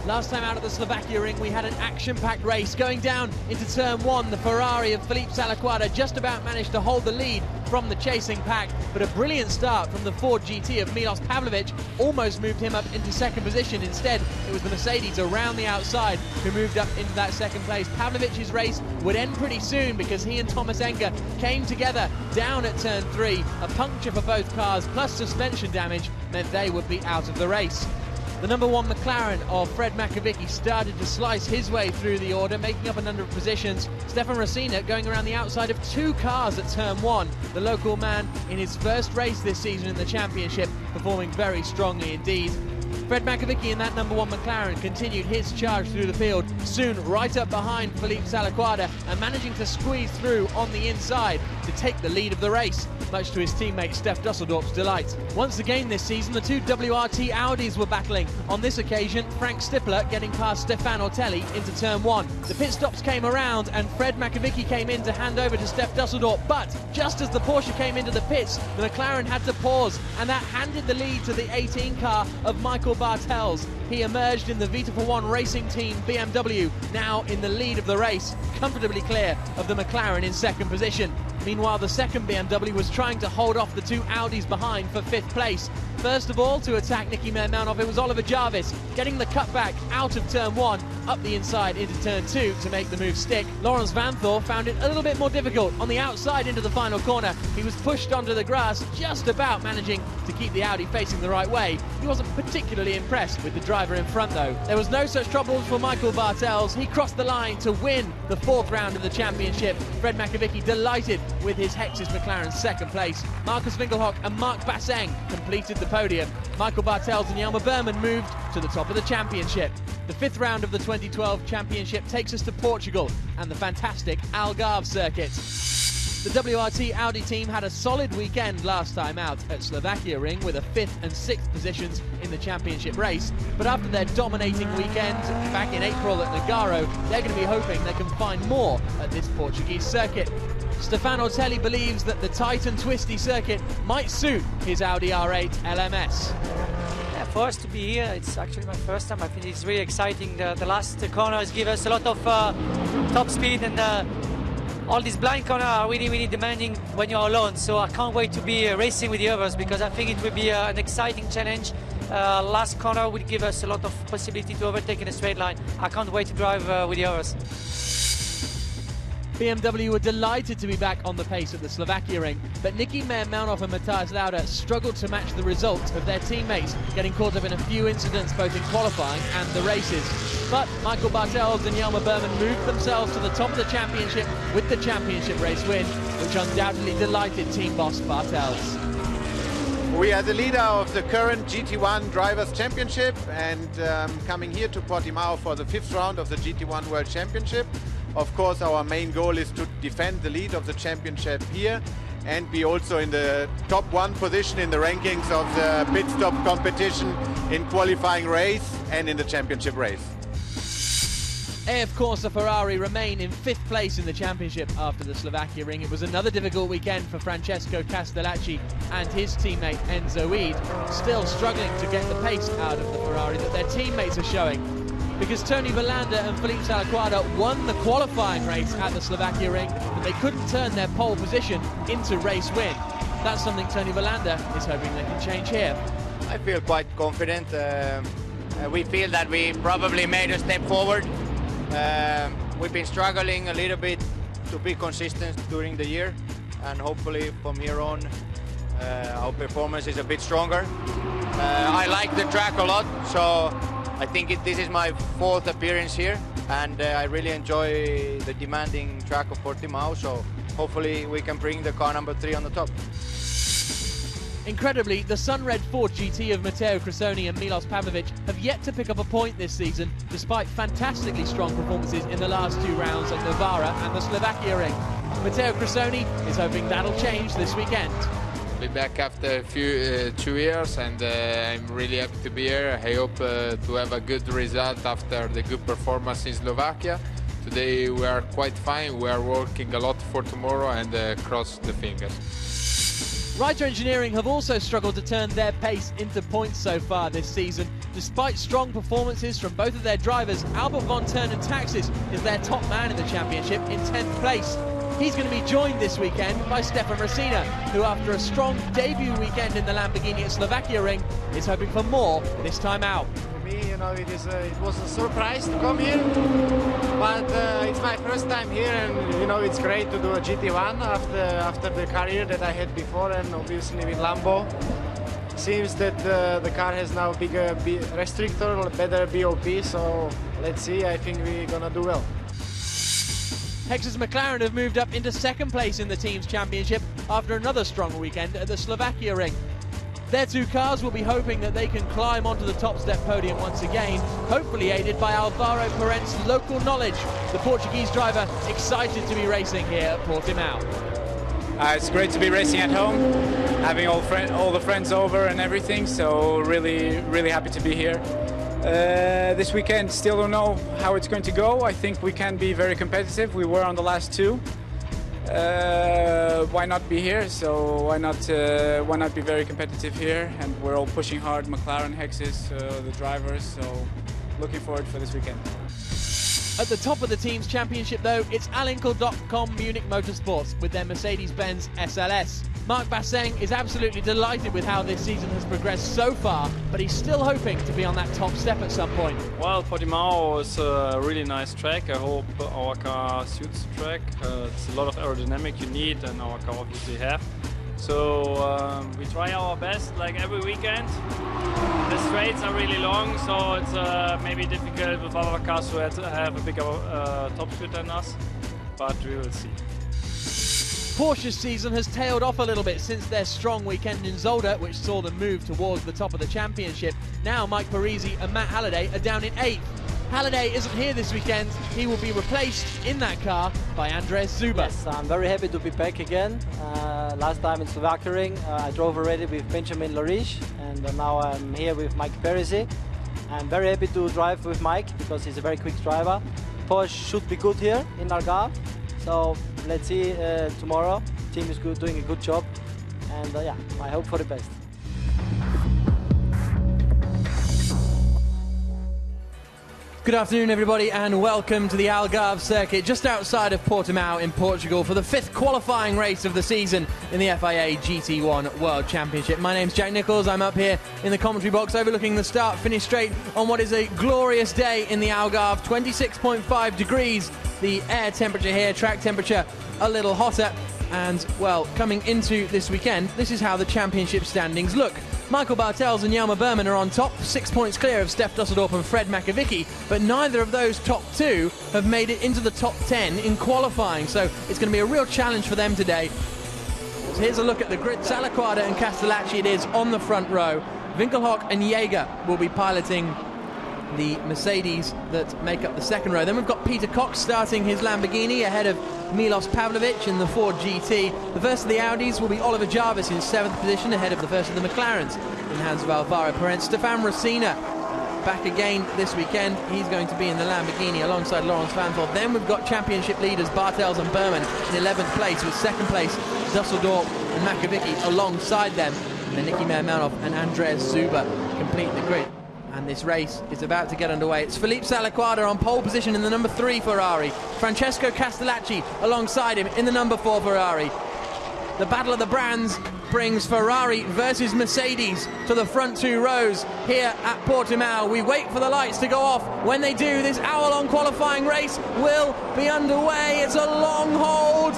Last time out at the Slovakia ring, we had an action-packed race. Going down into turn one, the Ferrari of Felipe Salaquada just about managed to hold the lead from the chasing pack, but a brilliant start from the Ford GT of Milos Pavlovic almost moved him up into second position. Instead, it was the Mercedes around the outside who moved up into that second place. Pavlovic's race would end pretty soon because he and Thomas Jäger came together down at turn three. A puncture for both cars plus suspension damage meant they would be out of the race. The number one McLaren of Fred Makovicky started to slice his way through the order, making up a number of positions. Stefan Rosina going around the outside of two cars at turn one. The local man in his first race this season in the championship, performing very strongly indeed. Fred Makovicky in that number one McLaren continued his charge through the field, soon right up behind Felipe Salaquada and managing to squeeze through on the inside to take the lead of the race, much to his teammate Stef Dusseldorp's delight. Once again this season, the two WRT Audis were battling. On this occasion, Frank Stippler getting past Stefan Ortelli into turn one. The pit stops came around and Fred Makovicky came in to hand over to Stef Dusseldorp, but just as the Porsche came into the pits, the McLaren had to pause, and that handed the lead to the 18 car of Michael Bartels. He emerged in the Vita4One racing team BMW, now in the lead of the race, comfortably clear of the McLaren in second position. Meanwhile, the second BMW was trying to hold off the two Audis behind for fifth place. First of all, to attack Nicky Mermanov, it was Oliver Jarvis, getting the cutback out of turn one, up the inside into turn two to make the move stick. Lawrence Vanthoor found it a little bit more difficult. On the outside into the final corner, he was pushed onto the grass, just about managing to keep the Audi facing the right way. He wasn't particularly impressed with the driver in front though. There was no such troubles for Michael Bartels. He crossed the line to win the fourth round of the championship. Fred Makovicky delighted with his Hexis McLaren's second place. Markus Winkelhock and Marc Basseng completed the podium. Michael Bartels and Jelmer Berman moved to the top of the championship. The fifth round of the 2012 championship takes us to Portugal and the fantastic Algarve circuit. The WRT Audi team had a solid weekend last time out at Slovakia ring with a 5th and 6th positions in the championship race, but after their dominating weekend back in April at Nogaro, they're going to be hoping they can find more at this Portuguese circuit. Stefan Ortelli believes that the tight and twisty circuit might suit his Audi R8 LMS. Yeah, for us to be here, it's actually my first time. I think it's really exciting. The last corners give us a lot of top speed, and all these blind corners are really, really demanding when you're alone. So I can't wait to be racing with the others, because I think it will be an exciting challenge. Last corner will give us a lot of possibility to overtake in a straight line. I can't wait to drive with the others. BMW were delighted to be back on the pace at the Slovakia ring, but Nicky Mermanov and Matthias Lauda struggled to match the result of their teammates, getting caught up in a few incidents both in qualifying and the races. But Michael Bartels and Jelmer Berman moved themselves to the top of the championship with the championship race win, which undoubtedly delighted team boss Bartels. We are the leader of the current GT1 Drivers' Championship and coming here to Portimao for the 5th round of the GT1 World Championship. Of course, our main goal is to defend the lead of the championship here and be also in the top 1 position in the rankings of the pit stop competition in qualifying race and in the championship race. Of course, the Ferrari remain in 5th place in the championship after the Slovakia ring. It was another difficult weekend for Francesco Castellacci and his teammate Enzo Ede, still struggling to get the pace out of the Ferrari that their teammates are showing, because Tony Verlander and Felipe Salaquada won the qualifying race at the Slovakia ring, but they couldn't turn their pole position into race win. That's something Tony Verlander is hoping they can change here. I feel quite confident. We feel that we probably made a step forward. We've been struggling a little bit to be consistent during the year, and hopefully from here on our performance is a bit stronger. I like the track a lot, so I think this is my 4th appearance here, and I really enjoy the demanding track of Portimao, so hopefully we can bring the car number 3 on the top. Incredibly, the Sun-Red Ford GT of Matteo Cressoni and Milos Pavlovic have yet to pick up a point this season, despite fantastically strong performances in the last 2 rounds at Novara and the Slovakia ring. Matteo Cressoni is hoping that'll change this weekend. Be back after a few 2 years, and I'm really happy to be here. I hope to have a good result after the good performance in Slovakia. Today we are quite fine. We are working a lot for tomorrow, and cross the fingers. Ryder Engineering have also struggled to turn their pace into points so far this season. Despite strong performances from both of their drivers, Albert von Taxis is their top man in the championship in 10th place. He's going to be joined this weekend by Stefan Racina, who after a strong debut weekend in the Lamborghini at Slovakia ring is hoping for more this time out. For me, you know, it was a surprise to come here, but it's my first time here, and you know, it's great to do a GT1 after the career that I had before, and obviously with Lambo. Seems that the car has now bigger restrictor, better BOP, so let's see, I think we're gonna do well. Hex's McLaren have moved up into second place in the team's championship after another strong weekend at the Slovakia ring. Their two cars will be hoping that they can climb onto the top step podium once again, hopefully aided by Alvaro Parent's local knowledge. The Portuguese driver excited to be racing here at Portimao. It's great to be racing at home, having all the friends over and everything, so really happy to be here. This weekend, still don't know how it's going to go. I think we can be very competitive. We were on the last two. Why not be here? So why not be very competitive here? And we're all pushing hard. McLaren, Hexes, the drivers. So looking forward for this weekend. At the top of the team's championship, though, it's Algarve.com Münnich Motorsport with their Mercedes-Benz SLS. Marc Basseng is absolutely delighted with how this season has progressed so far, but he's still hoping to be on that top step at some point. Well, Portimao is a really nice track. I hope our car suits the track. It's a lot of aerodynamic you need, and our car obviously have. So we try our best like every weekend. The straights are really long, so it's maybe difficult with other cars who have a bigger top speed than us, but we will see. Porsche's season has tailed off a little bit since their strong weekend in Zolder, which saw them move towards the top of the championship. Now Mike Parisi and Matt Halliday are down in 8th. Halliday isn't here this weekend. He will be replaced in that car by Andres Zuber. Yes, I'm very happy to be back again. Last time in Slovakia ring, I drove already with Benjamin Lariche, and now I'm here with Mike Parisi. I'm very happy to drive with Mike because he's a very quick driver. Porsche should be good here in Algarve, so let's see tomorrow. Team is doing a good job, and yeah, I hope for the best. Good afternoon, everybody, and welcome to the Algarve circuit just outside of Portimao in Portugal for the 5th qualifying race of the season in the FIA GT1 World Championship. My name's Jack Nichols. I'm up here in the commentary box overlooking the start-finish straight on what is a glorious day in the Algarve. 26.5 degrees, the air temperature here, track temperature a little hotter. And, well, coming into this weekend, this is how the championship standings look. Michael Bartels and Jelmer Berman are on top, 6 points clear of Steph Dusseldorp and Fred Makavicki, but neither of those top two have made it into the top 10 in qualifying, so it's going to be a real challenge for them today. So here's a look at the grid. Salaquada and Castellacci it is on the front row. Winkelhock and Jäger will be piloting the Mercedes that make up the second row. Then we've got Peter Cox starting his Lamborghini ahead of Milos Pavlovic in the Ford GT. The first of the Audis will be Oliver Jarvis in 7th position ahead of the first of the McLarens in the hands of Alvaro Parent. Stefan Racina back again this weekend. He's going to be in the Lamborghini alongside Lawrence Vanvoort. Then we've got championship leaders Bartels and Berman in 11th place, with 2nd place Dusseldorp and Makavicki alongside them. And then Nicky and Andres Zuber complete the grid. And this race is about to get underway. It's Philippe Salaquada on pole position in the number 3 Ferrari. Francesco Castellacci alongside him in the number 4 Ferrari. The battle of the brands brings Ferrari versus Mercedes to the front 2 rows here at Portimao. We wait for the lights to go off. When they do, this hour-long qualifying race will be underway. It's a long hold,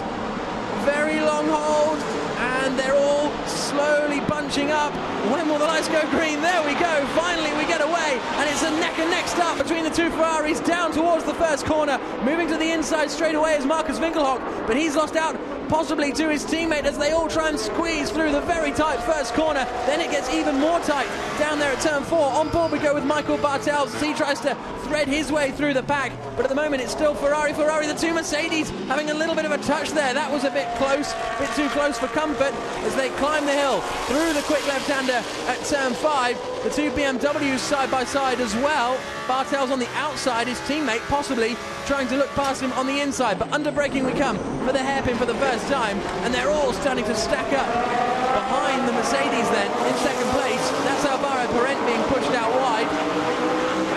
very long hold, and they're all slowly bunching up. When will the lights go green? There we go. Finally we get away, and it's a neck-and-neck start between the 2 Ferraris down towards the first corner. Moving to the inside straight away is Markus Winkelhock, but he's lost out possibly to his teammate as they all try and squeeze through the very tight first corner. Then it gets even more tight down there at turn 4. On board we go with Michael Bartels as he tries to thread his way through the pack, but at the moment it's still Ferrari, the 2 Mercedes having a little bit of a touch there. That was a bit close, a bit too close for comfort as they climb the hill through the quick left-hander at turn 5. The 2 BMWs side by side as well. Bartels on the outside, his teammate possibly trying to look past him on the inside, but under braking we come for the hairpin for the first time, and they're all starting to stack up behind the Mercedes then, in second place. That's Alvaro Parent being pushed out wide.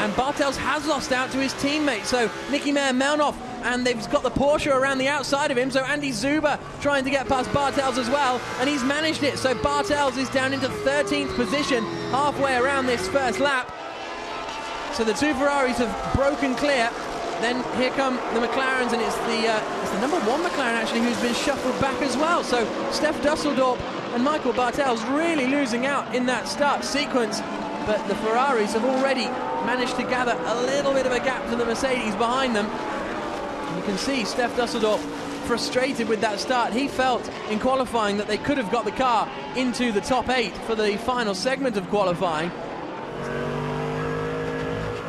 And Bartels has lost out to his teammate, so Nicky Melnoff, and they've got the Porsche around the outside of him, so Andy Zuber trying to get past Bartels as well, and he's managed it. So Bartels is down into 13th position, halfway around this first lap. So the two Ferraris have broken clear. Then here come the McLarens, and it's the number 1 McLaren actually who's been shuffled back as well. So Steph Dusseldorp and Michael Bartels really losing out in that start sequence, but the Ferraris have already managed to gather a little bit of a gap to the Mercedes behind them. And you can see Steph Dusseldorp frustrated with that start. He felt in qualifying that they could have got the car into the top 8 for the final segment of qualifying.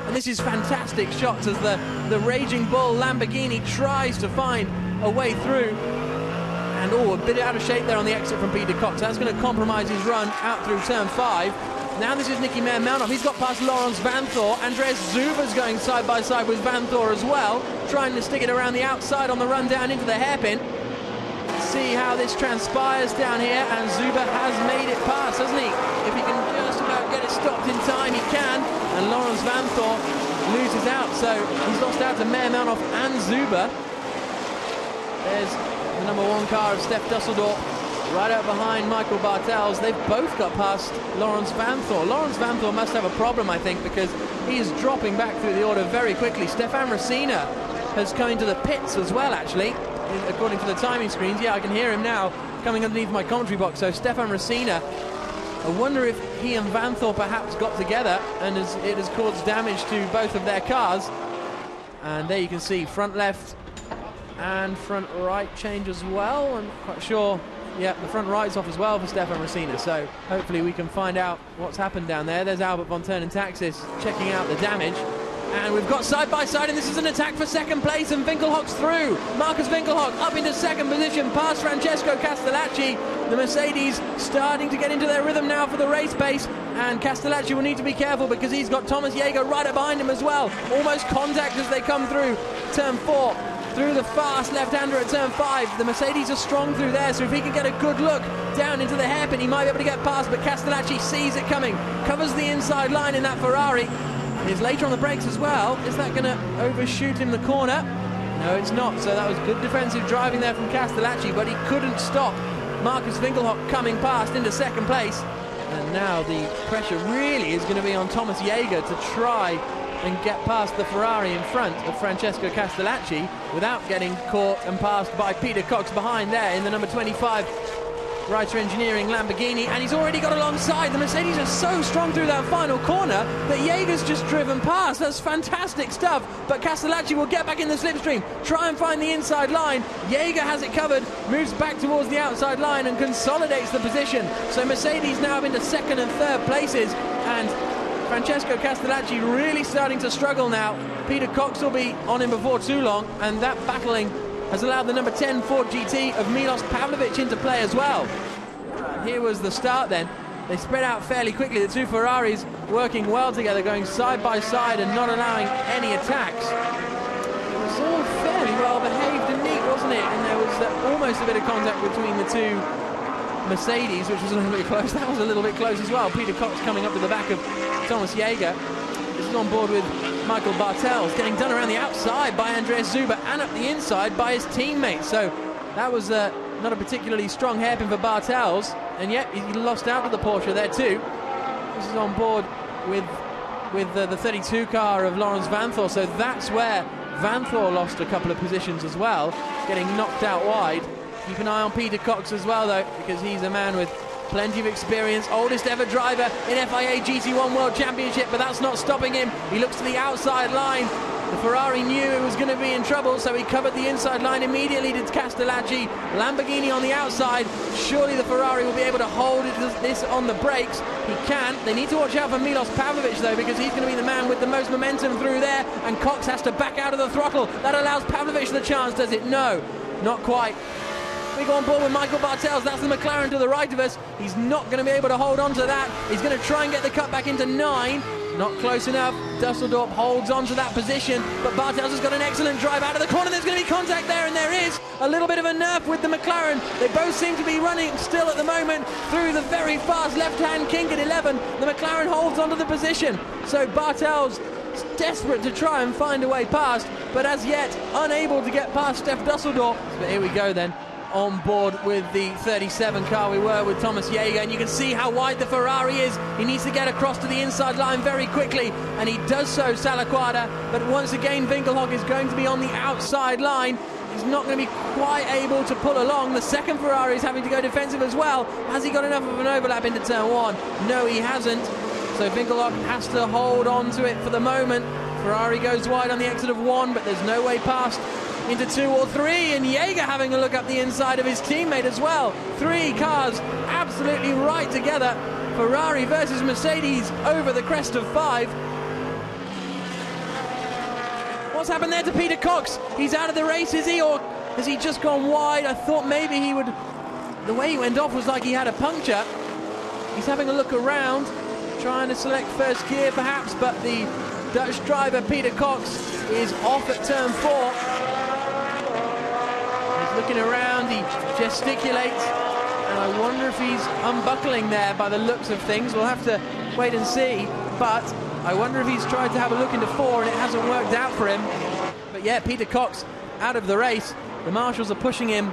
And this is fantastic shots as the Raging Bull Lamborghini tries to find a way through. And a bit out of shape there on the exit from Peter Cox. That's going to compromise his run out through turn 5. Now this is Nicky Melnoff. He's got past Laurens Vanthoor. Andreas Zuber's going side by side with Vanthoor as well, trying to stick it around the outside on the run down into the hairpin. Let's see how this transpires down here, and Zuber has made it past, hasn't he? If he can just about get it stopped in time, he can. And Laurens Vanthoor loses out, so he's lost out to Melnoff and Zuber. There's the number 1 car of Steph Dusseldorp, right out behind Michael Bartels. They've both got past Laurens Vanthoor. Laurens Vanthoor must have a problem, I think, because he is dropping back through the order very quickly. Stefan Racina has come into the pits as well, actually, according to the timing screens. Yeah, I can hear him now coming underneath my commentary box. So Stefan Racina, I wonder if he and Vanthoor perhaps got together and it has caused damage to both of their cars. And there you can see front left and front right change as well. I'm not quite sure. Yeah, the front right's off as well for Stefan Racina, so hopefully we can find out what's happened down there. There's Albert von Turnentaxis checking out the damage. And we've got side by side, and this is an attack for second place, and Winkelhock's through. Markus Winkelhock up into second position, past Francesco Castellacci. The Mercedes starting to get into their rhythm now for the race pace, and Castellacci will need to be careful because he's got Thomas Jäger right up behind him as well. Almost contact as they come through turn 4. Through the fast left-hander at turn 5. The Mercedes are strong through there, so if he can get a good look down into the hairpin, he might be able to get past, but Castellacci sees it coming, covers the inside line in that Ferrari. He's later on the brakes as well. Is that going to overshoot him the corner? No, it's not. So that was good defensive driving there from Castellacci, but he couldn't stop Markus Winkelhock coming past into second place. And now the pressure really is going to be on Thomas Jäger to try and get past the Ferrari in front of Francesco Castellacci without getting caught and passed by Peter Cox behind there in the number 25 Reiter Engineering Lamborghini, and he's already got alongside. The Mercedes are so strong through that final corner that Jäger's just driven past. That's fantastic stuff, but Castellacci will get back in the slipstream, try and find the inside line. Jäger has it covered, moves back towards the outside line and consolidates the position. So Mercedes now into second and third places, and Francesco Castellacci really starting to struggle now. Peter Cox will be on him before too long, and that battling has allowed the number 10 Ford GT of Milos Pavlovic into play as well. Here was the start then. They spread out fairly quickly, the two Ferraris working well together, going side by side and not allowing any attacks. It was all fairly well behaved and neat, wasn't it? And there was almost a bit of contact between the two Mercedes, which was a little bit close. That was a little bit close as well. Peter Cox coming up to the back of Thomas Jäger. This is on board with Michael Bartels, getting done around the outside by Andreas Zuber and up the inside by his teammate. So that was not a particularly strong hairpin for Bartels, and yet he lost out to the Porsche there too. This is on board with the 32 car of Laurens Vanthoor, so that's where Vanthoor lost a couple of positions as well, getting knocked out wide. Keep an eye on Peter Cox as well though, because he's a man with plenty of experience, oldest ever driver in FIA GT1 World Championship, but that's not stopping him. He looks to the outside line. The Ferrari knew it was going to be in trouble, so he covered the inside line immediately to Castellacci. Lamborghini on the outside. Surely the Ferrari will be able to hold this on the brakes. He can. They need to watch out for Milos Pavlovic though, because he's going to be the man with the most momentum through there, and Cox has to back out of the throttle. That allows Pavlovic the chance, does it? No, not quite. We go on board with Michael Bartels. That's the McLaren to the right of us. He's not going to be able to hold on to that. He's going to try and get the cut back into 9. Not close enough. Dusseldorp holds on to that position, but Bartels has got an excellent drive out of the corner. There's going to be contact there, and there is a little bit of a nerf with the McLaren. They both seem to be running still at the moment through the very fast left-hand kink at 11. The McLaren holds onto the position, so Bartels is desperate to try and find a way past, but as yet unable to get past Stef Dusseldorp. But here we go then. On board with the 37 car we were with Thomas Jäger, and you can see how wide the Ferrari is. He needs to get across to the inside line very quickly, and he does so, Salaquada, but once again Winkelhock is going to be on the outside line. He's not going to be quite able to pull along. The second Ferrari is having to go defensive as well. Has he got enough of an overlap into turn one? No, he hasn't. So Winkelhock has to hold on to it for the moment. Ferrari goes wide on the exit of one, but there's no way past into 2 or 3, and Jäger having a look up the inside of his teammate as well. 3 cars absolutely right together. Ferrari versus Mercedes over the crest of 5. What's happened there to Peter Cox? He's out of the race, is he, or has he just gone wide? I thought maybe he would... The way he went off was like he had a puncture. He's having a look around, trying to select first gear perhaps, but the Dutch driver Peter Cox is off at turn 4. Looking around, he gesticulates, and I wonder if he's unbuckling there by the looks of things. We'll have to wait and see, but I wonder if he's tried to have a look into 4 and it hasn't worked out for him. But yeah, Peter Cox out of the race. The marshals are pushing him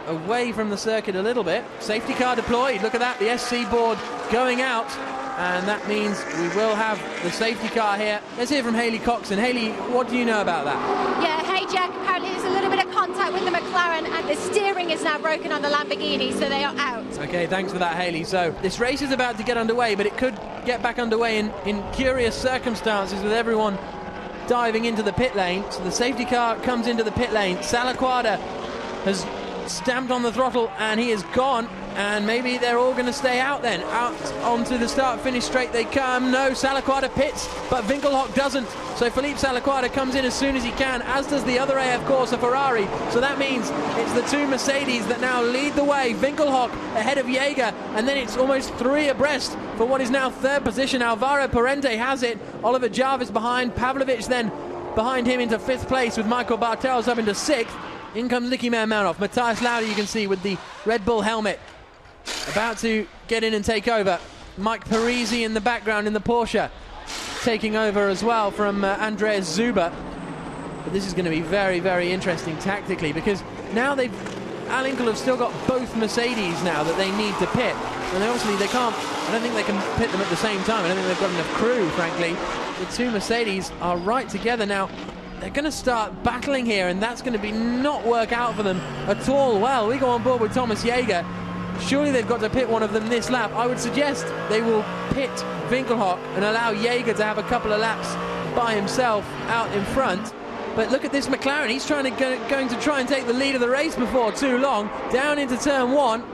away from the circuit a little bit. Safety car deployed, look at that, the SC board going out, and that means we will have the safety car here. Let's hear from Hayley Coxon. Hayley, what do you know about that? Yeah, hey Jack, apparently there's a little bit of contact with the McLaren and the steering is now broken on the Lamborghini, so they are out. Okay, thanks for that, Hayley. So this race is about to get underway, but it could get back underway in curious circumstances with everyone diving into the pit lane. So the safety car comes into the pit lane. Salaquada has stamped on the throttle and he is gone, and maybe they're all going to stay out then. Out onto the start-finish straight they come. No, Salaquada pits, but Winkelhock doesn't. So Philippe Salaquada comes in as soon as he can, as does the other AF Corsa Ferrari. So that means it's the 2 Mercedes that now lead the way. Winkelhock ahead of Jäger, and then it's almost 3 abreast for what is now 3rd position. Alvaro Parente has it. Oliver Jarvis behind. Pavlovich then behind him into 5th place, with Michael Bartels up into 6th. In comes Nicky Mounthoff. Matthias Lauda, you can see, with the Red Bull helmet, about to get in and take over. Mike Parisi in the background in the Porsche, taking over as well from Andreas Zuber. But this is going to be very, very interesting tactically, because now Al Inkel have still got both Mercedes now that they need to pit. And obviously they can't, I don't think they can pit them at the same time. I don't think they've got enough crew, frankly. The 2 Mercedes are right together now. They're going to start battling here, and that's going to be not work out for them at all. Well, we go on board with Thomas Jäger. Surely they've got to pit one of them this lap. I would suggest they will pit Winkelhock and allow Jäger to have a couple of laps by himself out in front. But look at this McLaren. He's going to try and take the lead of the race before too long. Down into turn 1.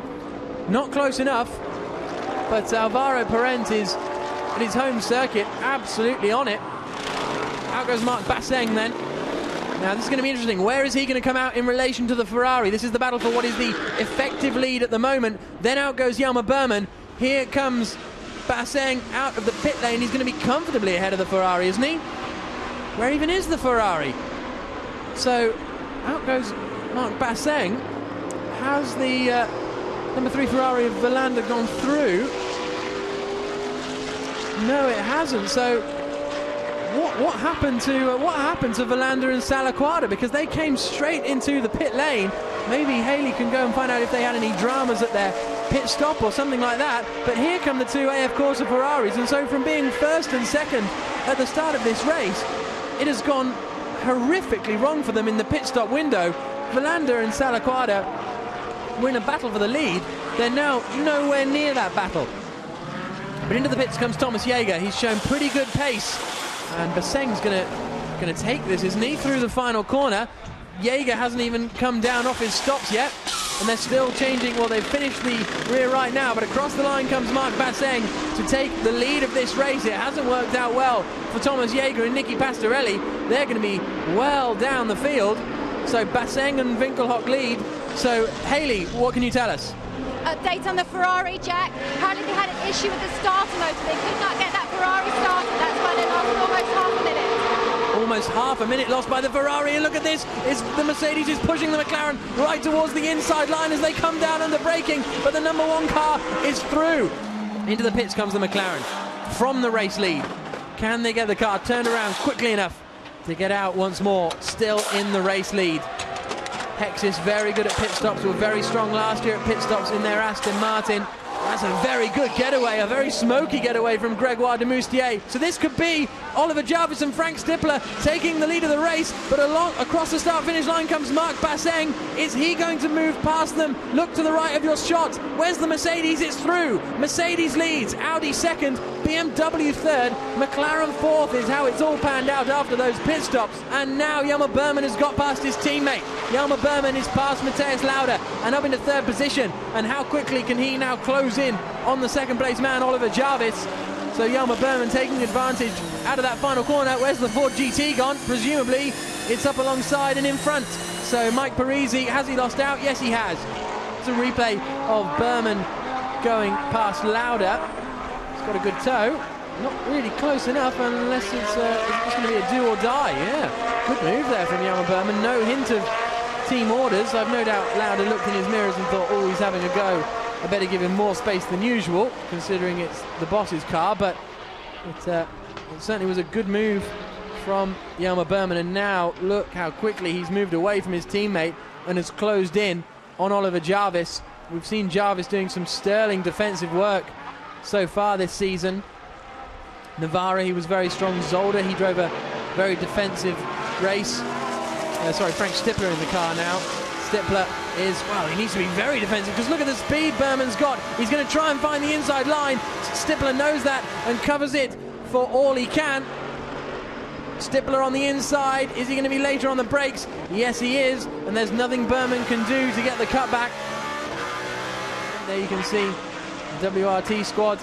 Not close enough. But Alvaro Parente is at his home circuit, absolutely on it. Out goes Marc Basseng then. Now this is going to be interesting. Where is he going to come out in relation to the Ferrari? This is the battle for what is the effective lead at the moment. Then out goes Jelmer Berman. Here comes Basseng out of the pit lane. He's going to be comfortably ahead of the Ferrari, isn't he? Where even is the Ferrari? So out goes Marc Basseng. Has the number 3 Ferrari of Verlander gone through? No, it hasn't. So what happened to Verlander and Salaquada? Because they came straight into the pit lane. Maybe Hayley can go and find out if they had any dramas at their pit stop or something like that. But here come the 2 AF Corsa Ferraris, and so from being 1st and 2nd at the start of this race, it has gone horrifically wrong for them in the pit stop window. Verlander and Salaquada were in a battle for the lead. They're now nowhere near that battle. But into the pits comes Thomas Jäger. He's shown pretty good pace. And Basseng's going to take this, isn't he, through the final corner. Jäger hasn't even come down off his stops yet, and they're still changing. Well, they've finished the rear right now, but across the line comes Marc Basseng to take the lead of this race. It hasn't worked out well for Thomas Jäger and Nicky Pastorelli. They're going to be well down the field. So Basseng and Winkelhock lead. So, Hayley, what can you tell us? update on the Ferrari, Jack. Apparently they had an issue with the starter motor. They could not get that Ferrari started. That's why they lost almost half a minute. Almost half a minute lost by the Ferrari, and look at this, the Mercedes is pushing the McLaren right towards the inside line as they come down under braking, but the number one car is through. Into the pits comes the McLaren from the race lead. Can they get the car turned around quickly enough to get out once more, still in the race lead? Hexis very good at pit stops, were very strong last year at pit stops in their Aston Martin. That's a very good getaway, a very smoky getaway from Grégoire de Moustier. So this could be Oliver Jarvis and Frank Stippler taking the lead of the race, but across the start-finish line comes Marc Basseng. Is he going to move past them? Look to the right of your shot. Where's the Mercedes? It's through. Mercedes leads, Audi second, BMW third, McLaren fourth is how it's all panned out after those pit stops. And now Jelmer Berman has got past his teammate. Jelmer Berman is past Matthias Lauda and up into third position. And how quickly can he now close in on the second place man, Oliver Jarvis? So Jelmer Berman taking advantage out of that final corner. Where's the Ford GT gone? Presumably it's up alongside and in front. So Mike Parisi, has he lost out? Yes, he has. It's a replay of Berman going past Lauda. He's got a good toe. Not really close enough unless it's just going to be a do or die. Yeah, good move there from Jelmer Berman. No hint of team orders. I've no doubt Lauda looked in his mirrors and thought, oh, he's having a go. I better give him more space than usual, considering it's the boss's car, but it certainly was a good move from Jelmer Berman, and now look how quickly he's moved away from his teammate and has closed in on Oliver Jarvis. We've seen Jarvis doing some sterling defensive work so far this season. Navarra, he was very strong. Zolder, he drove a very defensive race. Frank Stippler in the car now. Stippler is, well, he needs to be very defensive because look at the speed Berman's got. He's going to try and find the inside line. Stippler knows that and covers it for all he can. Stippler on the inside. Is he going to be later on the brakes? Yes, he is. And there's nothing Berman can do to get the cutback. There you can see the WRT squad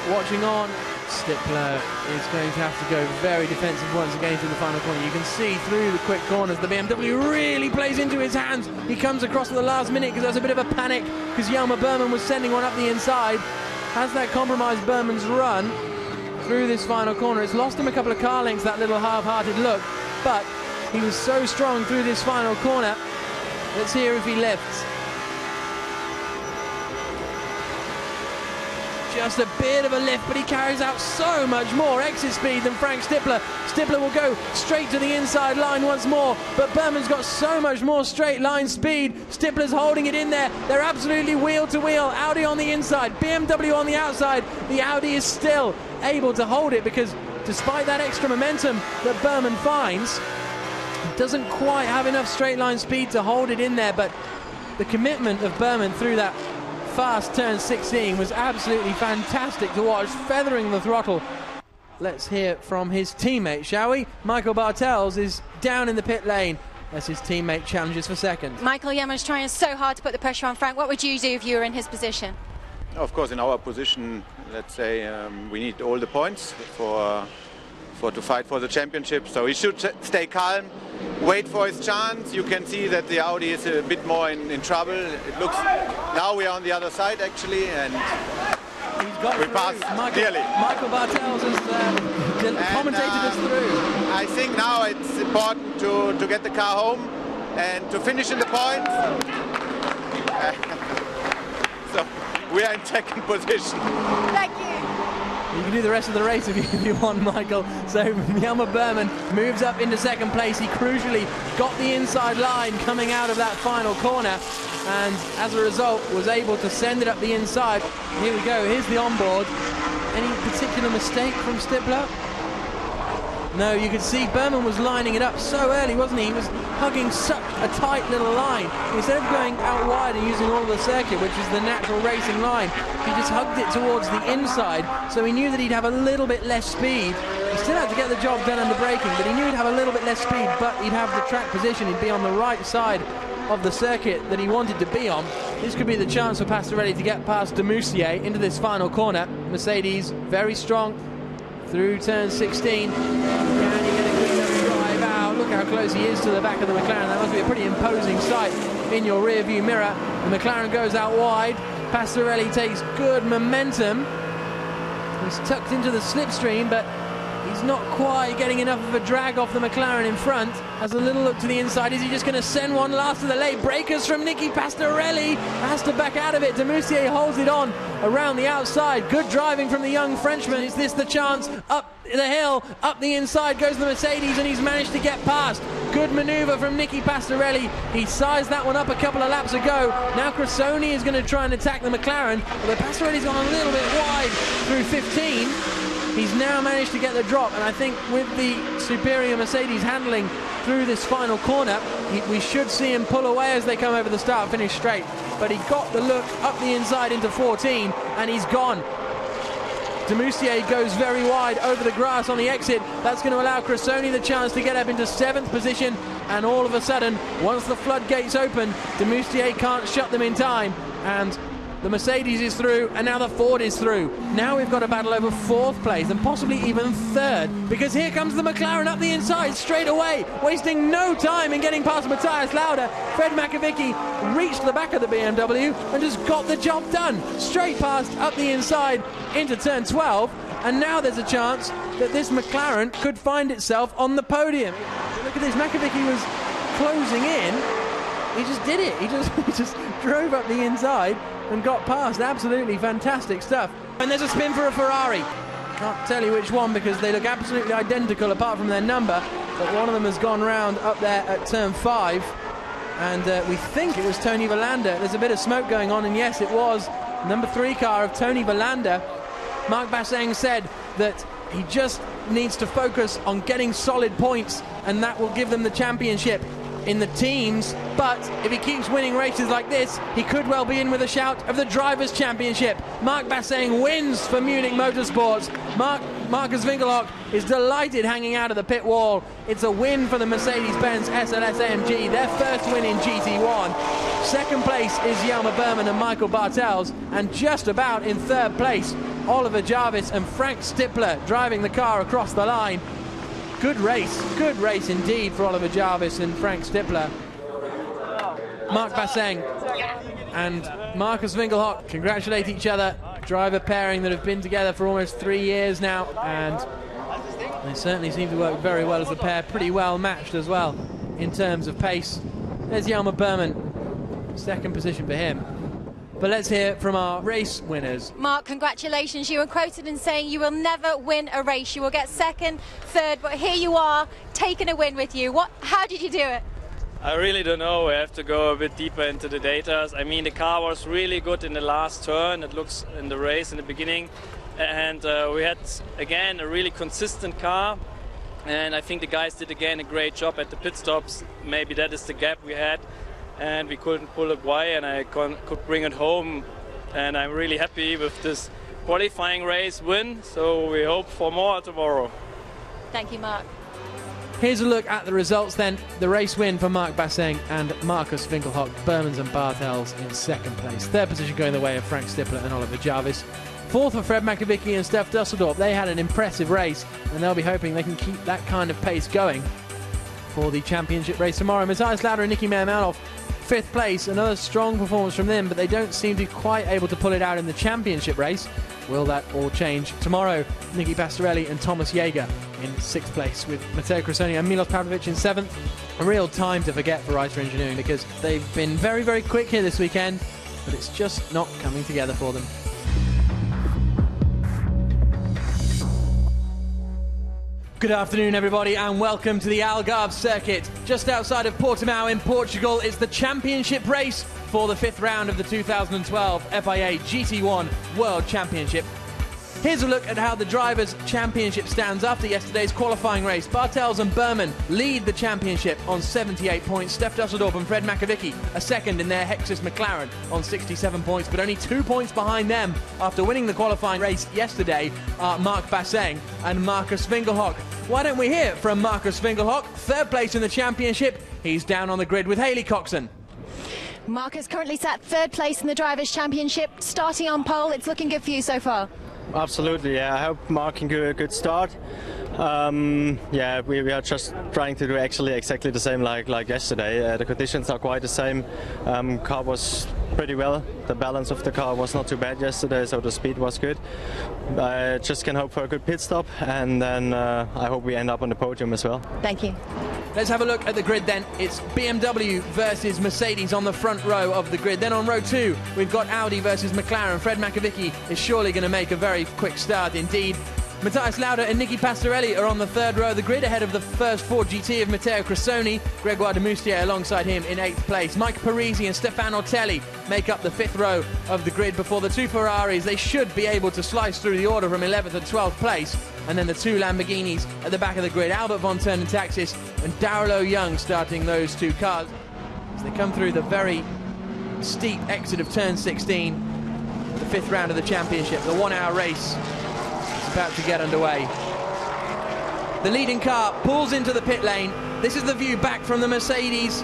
watching on. Stippler is going to have to go very defensive once again to the final corner. You can see through the quick corners the BMW really plays into his hands. He comes across at the last minute because there's a bit of a panic because Jelmer Berman was sending one up the inside. Has that compromised Berman's run through this final corner? It's lost him a couple of car lengths, that little half-hearted look, but he was so strong through this final corner. Let's hear if he lifts. Just a bit of a lift, but he carries out so much more exit speed than Frank Stippler. Stippler will go straight to the inside line once more, but Berman's got so much more straight line speed. Stippler's holding it in there. They're absolutely wheel to wheel. Audi on the inside, BMW on the outside. The Audi is still able to hold it because despite that extra momentum that Berman finds, doesn't quite have enough straight line speed to hold it in there, but the commitment of Berman through that fast turn 16 was absolutely fantastic to watch, feathering the throttle. Let's hear from his teammate, shall we? Michael Bartels is down in the pit lane as his teammate challenges for second. Michael Jelmer's trying so hard to put the pressure on Frank. What would you do if you were in his position? Of course, in our position, let's say we need all the points to fight for the championship. So he should stay calm, wait for his chance. You can see that the Audi is a bit more in trouble. It looks, now we are on the other side actually, and we passed clearly. Michael Bartels has commentated us through. I think now it's important to get the car home and to finish in the points. So we are in second position. Thank you. You can do the rest of the race if you want, Michael. So Jelmer Berman moves up into second place. He crucially got the inside line coming out of that final corner, and as a result was able to send it up the inside. Here we go, here's the onboard. Any particular mistake from Stippler? No, you could see Berman was lining it up so early, wasn't he? He was hugging such a tight little line. Instead of going out wide and using all of the circuit, which is the natural racing line, he just hugged it towards the inside, so he knew that he'd have a little bit less speed. He still had to get the job done under braking, but he knew he'd have a little bit less speed, but he'd have the track position. He'd be on the right side of the circuit that he wanted to be on. This could be the chance for Pastorelli to get past de Moustier into this final corner. Mercedes very strong through turn 16. Can he get a good enough drive out? Look Look how close he is to the back of the McLaren. That must be a pretty imposing sight in your rear view mirror. The McLaren goes out wide. Pastorelli takes good momentum. He's tucked into the slipstream, but he's not quite getting enough of a drag off the McLaren in front. Has a little look to the inside. Is he just going to send one last to the late breakers from Nicky? Pastorelli has to back out of it. Demoustier holds it on around the outside. Good driving from the young Frenchman. Is this the chance? Up the hill, up the inside goes the Mercedes, and he's managed to get past. Good manoeuvre from Nicky Pastorelli. He sized that one up a couple of laps ago. Now Cressoni is going to try and attack the McLaren, although Pastorelli's gone a little bit wide through 15. He's now managed to get the drop, and I think with the superior Mercedes handling through this final corner, we should see him pull away as they come over the start-finish straight. But he got the look up the inside into 14, and he's gone. Demoustier goes very wide over the grass on the exit. That's going to allow Cressoni the chance to get up into 7th position, and all of a sudden, once the floodgates open, Demoustier can't shut them in time, and the Mercedes is through, and now the Ford is through. Now we've got a battle over 4th place, and possibly even 3rd, because here comes the McLaren up the inside straight away, wasting no time in getting past Matthias Lauda. Fred Macavicki reached the back of the BMW and just got the job done. Straight past, up the inside, into turn 12, and now there's a chance that this McLaren could find itself on the podium. Look at this, Macavicki was closing in. He just did it. He just drove up the inside and got past. Absolutely fantastic stuff. And there's a spin for a Ferrari. Can't tell you which one because they look absolutely identical apart from their number, but one of them has gone round up there at turn 5, and we think it was Tony Verlander. There's a bit of smoke going on, and yes, it was number 3 car of Tony Verlander. Marc Basseng said that he just needs to focus on getting solid points, and that will give them the championship in the teams. But if he keeps winning races like this, he could well be in with a shout of the Drivers' Championship. Marc Basseng wins for Münnich Motorsports. Markus Winkelhock is delighted hanging out of the pit wall. It's a win for the Mercedes-Benz SLS-AMG, their first win in GT1. 2nd place is Jelmer Berman and Michael Bartels, and just about in 3rd place, Oliver Jarvis and Frank Stippler driving the car across the line. Good race indeed for Oliver Jarvis and Frank Stippler. Marc Basseng and Markus Winkelhock congratulate each other. Driver pairing that have been together for almost 3 years now, and they certainly seem to work very well as a pair, pretty well matched as well in terms of pace. There's Jelmer Berman, 2nd position for him. But let's hear from our race winners. Mark, congratulations. You were quoted in saying you will never win a race. You will get 2nd, 3rd, but here you are, taking a win with you. How did you do it? I really don't know. We have to go a bit deeper into the data. I mean, the car was really good in the last turn. It looks in the race in the beginning. And we had, again, a really consistent car. And I think the guys did, again, a great job at the pit stops. Maybe that is the gap we had. And we couldn't pull it away, and I could bring it home. And I'm really happy with this qualifying race win, so we hope for more tomorrow. Thank you, Mark. Here's a look at the results then. The race win for Marc Basseng and Markus Winkelhock, Bermans and Bartels in 2nd place. 3rd position going the way of Frank Stippler and Oliver Jarvis. 4th for Fred Macavicki and Steph Dusseldorp. They had an impressive race, and they'll be hoping they can keep that kind of pace going for the championship race tomorrow. Matthias Lauda and Nicky Meermanhoff, 5th place, another strong performance from them, but they don't seem to be quite able to pull it out in the championship race. Will that all change tomorrow? Nicky Pastorelli and Thomas Jäger in 6th place, with Matteo Cressoni and Milos Pavlovic in 7th. A real time to forget for Reiter Engineering, because they've been very, very quick here this weekend, but it's just not coming together for them. Good afternoon, everybody, and welcome to the Algarve circuit. Just outside of Portimao in Portugal, it's the championship race for the 5th round of the 2012 FIA GT1 World Championship. Here's a look at how the Drivers' Championship stands after yesterday's qualifying race. Bartels and Berman lead the championship on 78 points. Steph Dusseldorp and Fred Macavicki are 2nd in their Hexus McLaren on 67 points, but only 2 points behind them after winning the qualifying race yesterday are Marc Basseng and Markus Winkelhock. Why don't we hear from Markus Winkelhock, 3rd place in the championship. He's down on the grid with Hayley Coxon. Markus currently sat 3rd place in the Drivers' Championship, starting on pole. It's looking good for you so far. Absolutely, yeah. I hope Marc can do a good start. Yeah, we are just trying to do actually exactly the same like yesterday. The conditions are quite the same. Car was pretty well. The balance of the car was not too bad yesterday, so the speed was good. I just can hope for a good pit stop, and then I hope we end up on the podium as well. Thank you. Let's have a look at the grid then. It's BMW versus Mercedes on the front row of the grid. Then on row 2, we've got Audi versus McLaren. Fred Macavicki is surely going to make a very quick start indeed. Matthias Lauda and Nicky Pastorelli are on the third row of the grid, ahead of the first Ford GT of Matteo Cressoni. Gregoire de Moustier alongside him in 8th place. Mike Parisi and Stefano Telli make up the 5th row of the grid before the 2 Ferraris. They should be able to slice through the order from 11th to 12th place. And then the 2 Lamborghinis at the back of the grid. Albert von Turn and Taxis and Darlow Young starting those 2 cars as they come through the very steep exit of turn 16, the 5th round of the championship. The 1-hour race is about to get underway. The leading car pulls into the pit lane. This is the view back from the Mercedes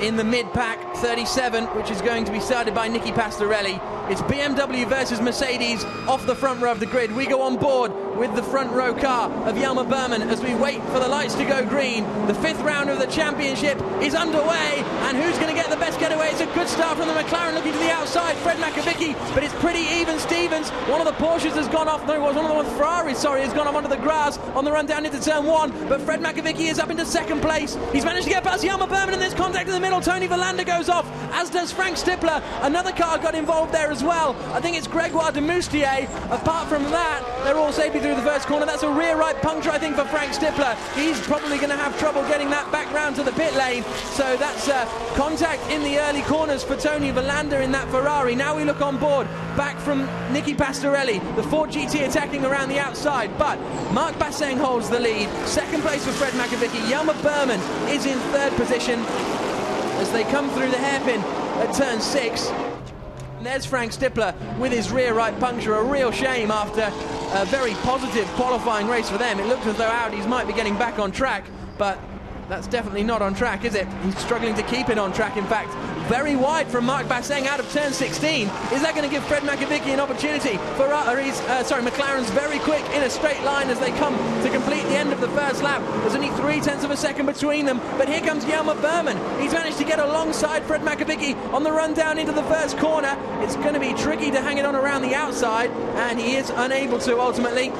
in the mid-pack 37, which is going to be started by Nicky Pastorelli. It's BMW versus Mercedes off the front row of the grid. We go on board with the front row car of Jelmer Berman as we wait for the lights to go green. The 5th round of the championship is underway, and who's going to get the best getaway? It's a good start from the McLaren looking to the outside, Fred Macavicki, but it's pretty even Stevens. One of the Porsches has gone off, no, it was one of the Ferraris, sorry, has gone off onto the grass on the run down into turn 1, but Fred Macavicki is up into 2nd place. He's managed to get past Jelmer Berman, and there's contact in the middle. Tony Verlander goes off, as does Frank Stippler. Another car got involved there as well. I think it's Gregoire de Moustier. Apart from that, they're all safely through the first corner. That's a rear right puncture, I think, for Frank Stippler. He's probably going to have trouble getting that back round to the pit lane. So that's contact in the early corners for Tony Verlander in that Ferrari. Now we look on board, back from Nicky Pastorelli. The Ford GT attacking around the outside, but Marc Basseng holds the lead. 2nd place for Fred Macavicki. Jelmer Berman is in 3rd position as they come through the hairpin at turn 6. And there's Frank Stippler with his rear right puncture. A real shame after a very positive qualifying race for them. It looks as though Audis might be getting back on track, but that's definitely not on track, is it? He's struggling to keep it on track, in fact. Very wide from Marc Basseng out of turn 16. Is that going to give Fred Macavicki an opportunity? McLaren's very quick in a straight line as they come to complete the end of the first lap. There's only 0.3 of a second between them, but here comes Jelmer Berman. He's managed to get alongside Fred Macavicki on the run down into the first corner. It's going to be tricky to hang it on around the outside, and he is unable to ultimately.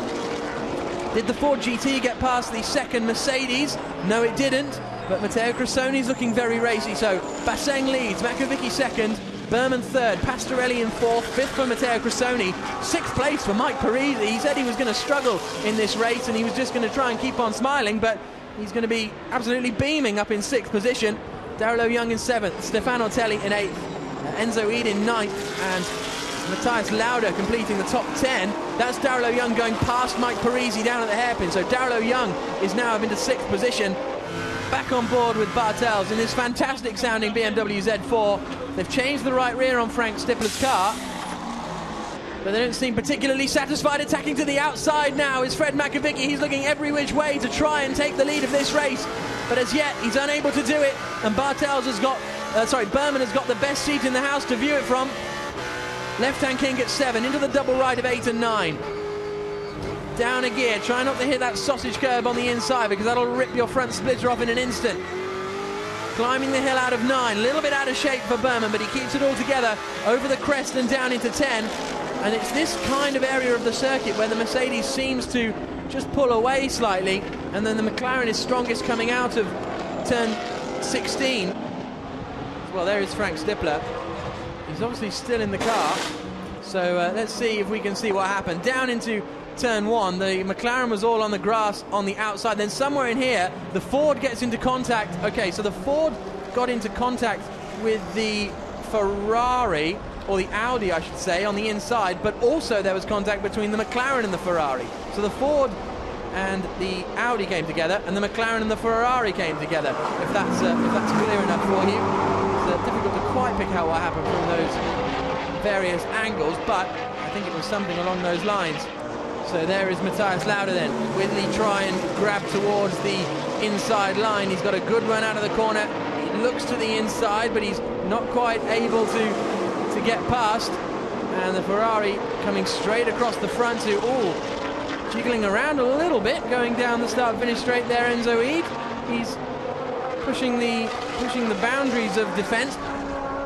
Did the Ford GT get past the 2nd Mercedes? No, it didn't. But Matteo Cressoni's looking very racy, so Basseng leads, Macavicki 2nd, Berman 3rd, Pastorelli in 4th, 5th for Matteo Cressoni, 6th place for Mike Parisi. He said he was going to struggle in this race and he was just going to try and keep on smiling, but he's going to be absolutely beaming up in 6th position. Darlow Young in 7th, Stefano Telli in 8th, Enzo Ede in 9th, and Matthias Lauda completing the top 10. That's Darlow Young going past Mike Parisi down at the hairpin. So Darlow Young is now up into 6th position. Back on board with Bartels in this fantastic sounding BMW Z4. They've changed the right rear on Frank Stippler's car, but they don't seem particularly satisfied. Attacking to the outside now is Fred Macavicki. He's looking every which way to try and take the lead of this race, but as yet he's unable to do it. And Bartels has got, Berman has got the best seat in the house to view it from. Left-hand king at 7, into the double right of 8 and 9. Down a gear, try not to hit that sausage curb on the inside because that'll rip your front splitter off in an instant. Climbing the hill out of 9, a little bit out of shape for Berman, but he keeps it all together over the crest and down into 10. And it's this kind of area of the circuit where the Mercedes seems to just pull away slightly, and then the McLaren is strongest coming out of turn 16. Well, there is Frank Stippler. He's obviously still in the car, so let's see if we can see what happened. Down into turn 1, the McLaren was all on the grass on the outside. Then somewhere in here, the Ford gets into contact. Okay, so the Ford got into contact with the Ferrari, or the Audi, I should say, on the inside, but also there was contact between the McLaren and the Ferrari. So the Ford and the Audi came together, and the McLaren and the Ferrari came together. If that's clear enough for you. It's difficult to quite pick out what happened from those various angles, but I think it was something along those lines. So there is Matthias Lauda then. Whitley try and grab towards the inside line. He's got a good run out of the corner. He looks to the inside, but he's not quite able to get past. And the Ferrari coming straight across the front to, jiggling around a little bit, going down the start-finish straight there, Enzo Eid. He's pushing the boundaries of defence.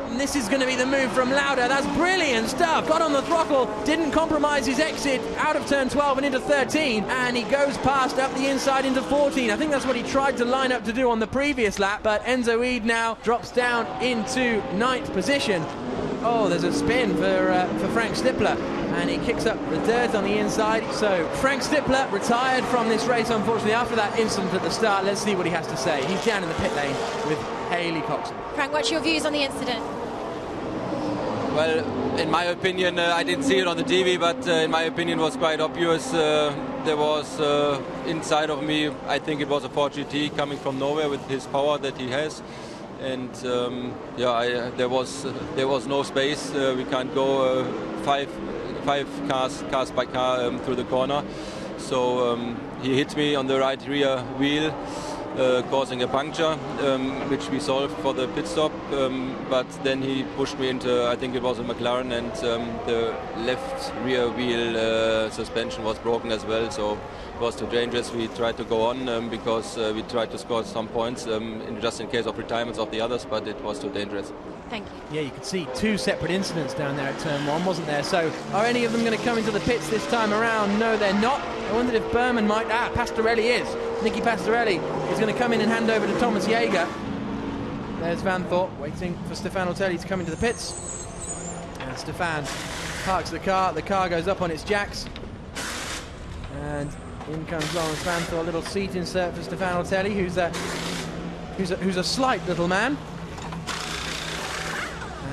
And this is going to be the move from Lauda. That's brilliant stuff. Got on the throttle, didn't compromise his exit out of turn 12 and into 13, and he goes past up the inside into 14. I think that's what he tried to line up to do on the previous lap, but Enzo Eid now drops down into 9th position. Oh, there's a spin for Frank Stippler, and he kicks up the dirt on the inside. So Frank Stippler retired from this race, unfortunately, after that incident at the start. Let's see what he has to say. He's down in the pit lane with Haley Coxon. Frank, what's your views on the incident? Well, in my opinion, I didn't see it on the TV, but in my opinion it was quite obvious. There was inside of me, I think it was a Ford GT coming from nowhere with his power that he has. And there was no space. We can't go five cars by car through the corner. So he hit me on the right rear wheel, causing a puncture, which we solved for the pit stop. But then he pushed me into, I think it was a McLaren, and the left rear wheel suspension was broken as well. So it was too dangerous. We tried to go on because we tried to score some points just in case of retirements of the others, but it was too dangerous. Thank you. Yeah, you could see 2 separate incidents down there at turn 1, wasn't there? So are any of them going to come into the pits this time around? No, they're not. I wondered if Berman might. Pastorelli is. Nicky Pastorelli is going to come in and hand over to Thomas Jäger. There's Van Thorp waiting for Stefan Ortelli to come into the pits. And Stefan parks the car. The car goes up on its jacks. And in comes Lawrence Van Thorp. A little seat insert for Stefan Ortelli, who's a slight little man.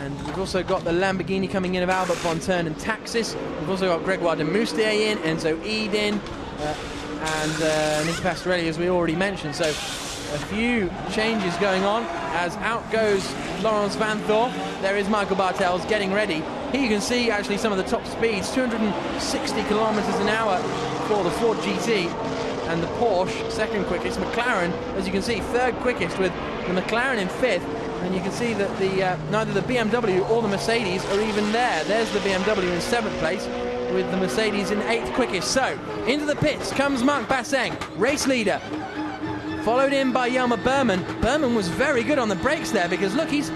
And we've also got the Lamborghini coming in of Albert Bonturn and Taxis. We've also got Gregoire de Moustier in, Enzo Eid in, and Nicky Pastorelli, as we already mentioned. So a few changes going on as out goes Laurens Van Thorp. There is Michael Bartels getting ready. Here you can see actually some of the top speeds, 260 kilometers an hour for the Ford GT, and the Porsche second quickest. McLaren, as you can see, third quickest, with the McLaren in 5th. And you can see that neither the BMW or the Mercedes are even there. There's the BMW in 7th place, with the Mercedes in 8th quickest. So, into the pits comes Marc Basseng, race leader. Followed in by Jelmer Berman. Berman was very good on the brakes there, because look, he's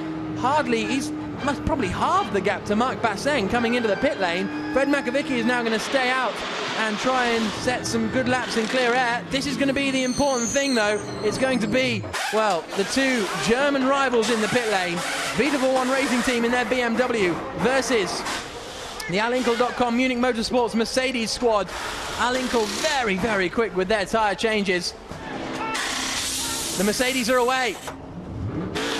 must probably halved the gap to Marc Basseng coming into the pit lane. Fred McAvicky is now going to stay out and try and set some good laps in clear air. This is going to be the important thing, though. It's going to be, well, the 2 German rivals in the pit lane. Vita for One Racing Team in their BMW versus the Alinkel.com Munich Motorsports Mercedes squad. Alinkel very, very quick with their tyre changes. The Mercedes are away.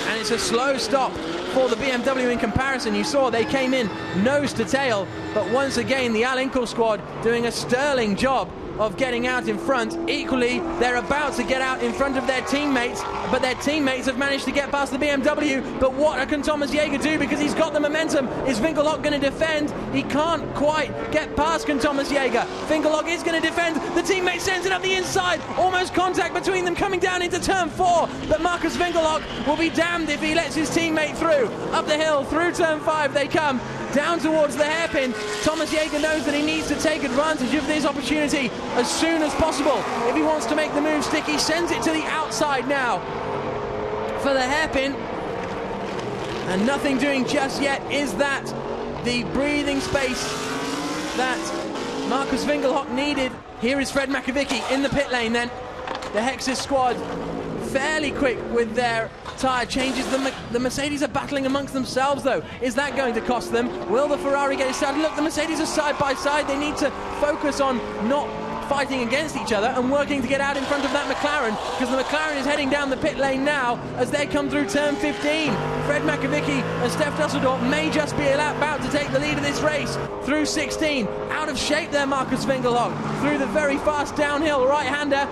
And it's a slow stop for the BMW in comparison. You saw they came in nose to tail, but once again the Alinkel squad doing a sterling job of getting out in front. Equally, they're about to get out in front of their teammates, but their teammates have managed to get past the BMW. But what can Thomas Jäger do, because he's got the momentum? Is Winkelhock going to defend? He can't quite get past Thomas Jäger. Winkelhock is going to defend. The teammate sends it up the inside. Almost contact between them coming down into turn 4. But Markus Winkelhock will be damned if he lets his teammate through. Up the hill, through turn 5 they come. Down towards the hairpin. Thomas Jäger knows that he needs to take advantage of this opportunity as soon as possible. If he wants to make the move stick, he sends it to the outside now for the hairpin. And nothing doing just yet. Is that the breathing space that Markus Winkelhock needed? Here is Fred McAvicky in the pit lane then. The Hexis squad fairly quick with their tyre changes. The Mercedes are battling amongst themselves, though. Is that going to cost them? Will the Ferrari get it started? Look, the Mercedes are side by side. They need to focus on not fighting against each other and working to get out in front of that McLaren, because the McLaren is heading down the pit lane now as they come through turn 15. Fred McAvicky and Steph Dusseldorp may just be about to take the lead of this race through 16. Out of shape there, Markus Winkelhock, through the very fast downhill right-hander.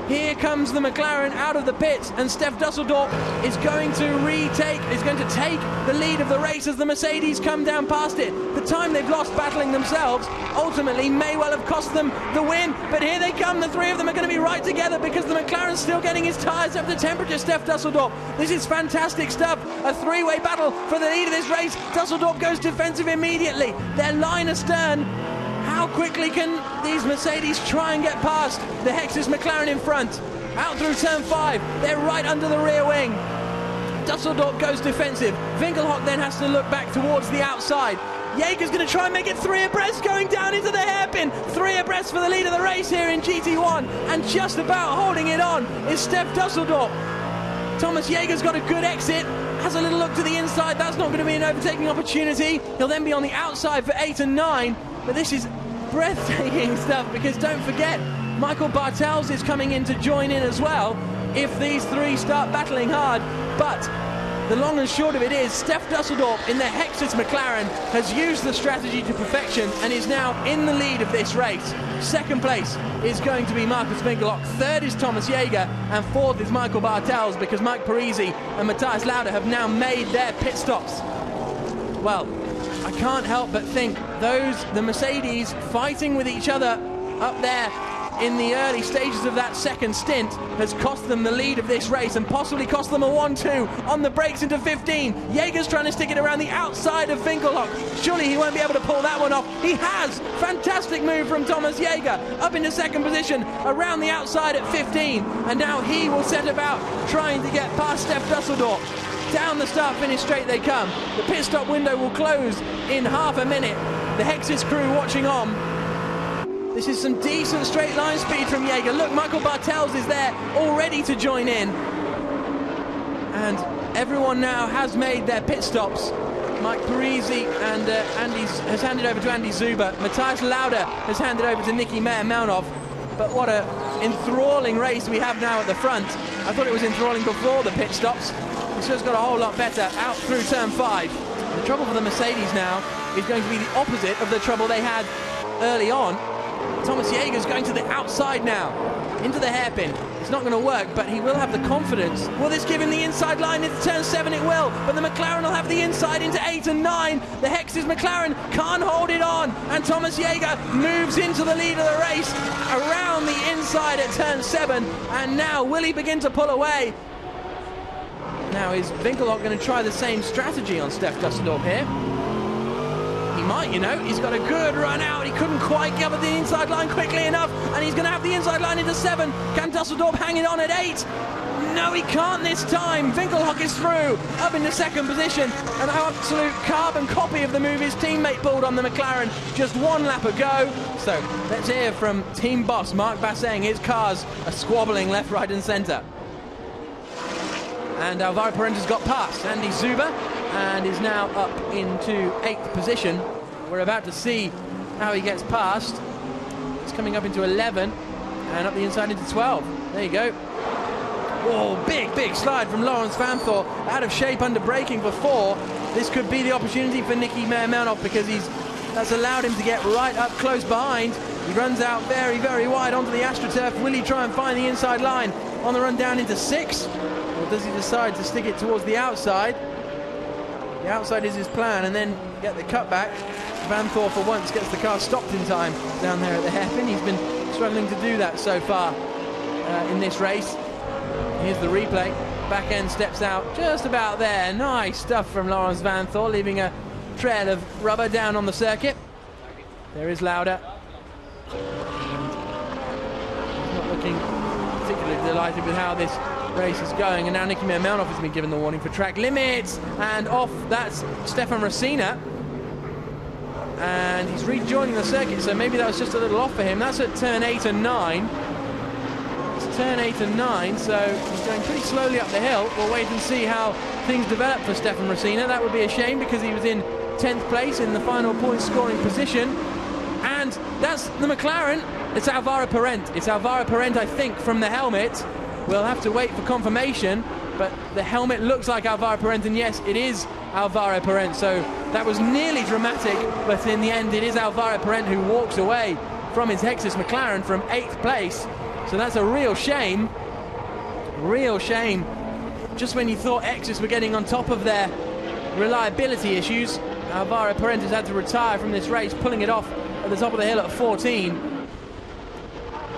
Here comes the McLaren out of the pits, and Steph Dusseldorp is going to take the lead of the race as the Mercedes come down past it. The time they've lost battling themselves ultimately may well have cost them the win, but here they come. The 3 of them are going to be right together because the McLaren's still getting his tyres up to temperature. Steph Dusseldorp, this is fantastic stuff. A three-way battle for the lead of this race. Dusseldorp goes defensive immediately. Their line astern. How quickly can these Mercedes try and get past the Hexus McLaren in front? Out through turn 5. They're right under the rear wing. Dusseldorp goes defensive. Winkelhock then has to look back towards the outside. Jäger's going to try and make it 3 abreast, going down into the hairpin. 3 abreast for the lead of the race here in GT1, and just about holding it on is Stef Dusseldorp. Thomas Jäger's got a good exit, has a little look to the inside. That's not going to be an overtaking opportunity. He'll then be on the outside for 8 and 9, but this is breathtaking stuff, because don't forget, Michael Bartels is coming in to join in as well if these 3 start battling hard. But the long and short of it is, Stef Dusseldorp in the Hexus McLaren has used the strategy to perfection and is now in the lead of this race. Second place is going to be Markus Winkelhock, third is Thomas Jäger, and fourth is Michael Bartels, because Mike Parisi and Matthias Lauda have now made their pit stops. Well, I can't help but think the Mercedes fighting with each other up there in the early stages of that second stint has cost them the lead of this race, and possibly cost them a 1-2 on the brakes into 15. Jäger's trying to stick it around the outside of Winkelhock. Surely he won't be able to pull that one off. He has! Fantastic move from Thomas Jäger, up into second position, around the outside at 15, and now he will set about trying to get past Stef Dusseldorp. Down the start-finish straight they come. The pit stop window will close in half a minute. The Hexus crew watching on. This is some decent straight line speed from Jäger. Look, Michael Bartels is there, all ready to join in. And everyone now has made their pit stops. Mike Parisi and has handed over to Andy Zuber. Matthias Lauda has handed over to Nicky Meyer-Melnhof. But what a enthralling race we have now at the front. I thought it was enthralling before the pit stops. It's just got a whole lot better out through turn 5. The trouble for the Mercedes now is going to be the opposite of the trouble they had early on. Thomas Jäger's going to the outside now, into the hairpin. It's not going to work, but he will have the confidence. Will this give him the inside line into turn 7? It will, but the McLaren will have the inside into 8 and 9. The Hexus McLaren can't hold it on, and Thomas Jäger moves into the lead of the race around the inside at turn 7, and now will he begin to pull away? Now is Winkelhock going to try the same strategy on Stef Dusseldorp here? He might, you know. He's got a good run out. He couldn't quite get up the inside line quickly enough, and he's going to have the inside line into 7. Can Dusseldorp hang it on at 8? No, he can't this time. Winkelhock is through, up into second position. An absolute carbon copy of the move his teammate pulled on the McLaren just 1 lap ago. So let's hear from team boss Marc Basseng. His cars are squabbling left, right and centre. And Alvaro Parenta's got past Andy Zuber and is now up into 8th position. We're about to see how he gets past. It's coming up into 11 and up the inside into 12. There you go. Oh, big slide from Laurens Vanthoor, out of shape under braking before. This could be the opportunity for Nicky Meyer-Melnhof, because that's allowed him to get right up close behind. He runs out very, very wide onto the AstroTurf. Will he try and find the inside line on the run down into 6? Or does he decide to stick it towards the outside? The outside is his plan, and then get the cutback. Vanthoor for once gets the car stopped in time down there at the hairpin. He's been struggling to do that so far in this race. Here's the replay. Back end steps out just about there. Nice stuff from Laurens Vanthoor, leaving a trail of rubber down on the circuit. There is Lauda. He's not looking particularly delighted with how this race is going, and now Nicky Meyer-Melnhof has been given the warning for track limits, and off that's Stefan Racina, and he's rejoining the circuit, so maybe that was just a little off for him. That's at turn 8 and 9. It's turn 8 and 9, so he's going pretty slowly up the hill. We'll wait and see how things develop for Stefan Racina. That would be a shame, because he was in 10th place in the final point scoring position. And that's the McLaren. It's Alvaro Parent. It's Alvaro Parent, I think, from the helmet. We'll have to wait for confirmation, but the helmet looks like Alvaro Parent, and yes, it is Alvaro Parent. So that was nearly dramatic, but in the end it is Alvaro Parent who walks away from his Hexus McLaren from 8th place. So that's a real shame. Real shame. Just when you thought Hexus were getting on top of their reliability issues, Alvaro Parent has had to retire from this race, pulling it off at the top of the hill at 14.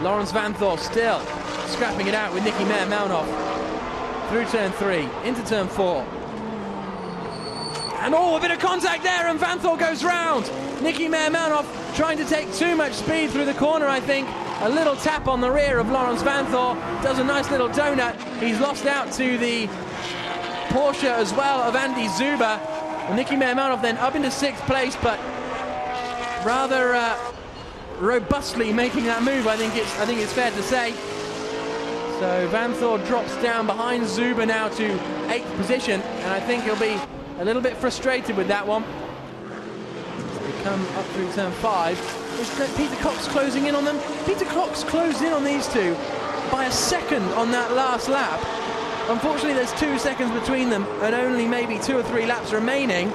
Laurens Vanthoor still scrapping it out with Nicky Meyer-Melnhof through turn 3 into turn 4. And a bit of contact there, and Vanthor goes round. Nicky Meermanhoff trying to take too much speed through the corner, I think. A little tap on the rear of Laurens Vanthor, does a nice little donut. He's lost out to the Porsche as well of Andy Zuber. And Nicky Meermanhoff then up into 6th place, but rather robustly making that move, I think it's fair to say. So Vanthor drops down behind Zuber now to 8th position, and I think he'll be a little bit frustrated with that one. They come up through turn 5. Is Peter Cox closing in on them? Peter Cox closed in on these two by a second on that last lap. Unfortunately, there's 2 seconds between them and only maybe 2 or 3 laps remaining.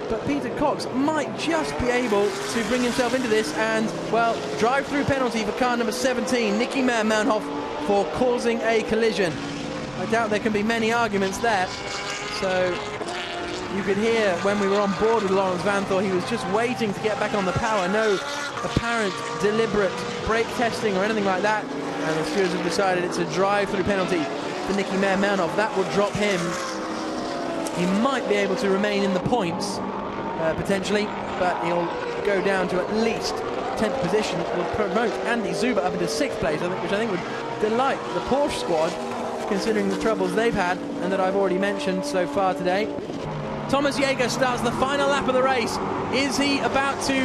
But Peter Cox might just be able to bring himself into this and, well, drive-through penalty for car number 17, Nicky Meermanhoff, for causing a collision. I doubt there can be many arguments there. So you could hear when we were on board with Laurens Vanthor, he was just waiting to get back on the power. No apparent deliberate brake testing or anything like that. And the stewards have decided it's a drive-through penalty for Nicky Meermanhoff. That will drop him. He might be able to remain in the points, potentially, but he'll go down to at least 10th position. It will promote Andy Zuber up into 6th place, which I think would delight the Porsche squad, considering the troubles they've had and that I've already mentioned so far today. Thomas Jäger starts the final lap of the race. Is he about to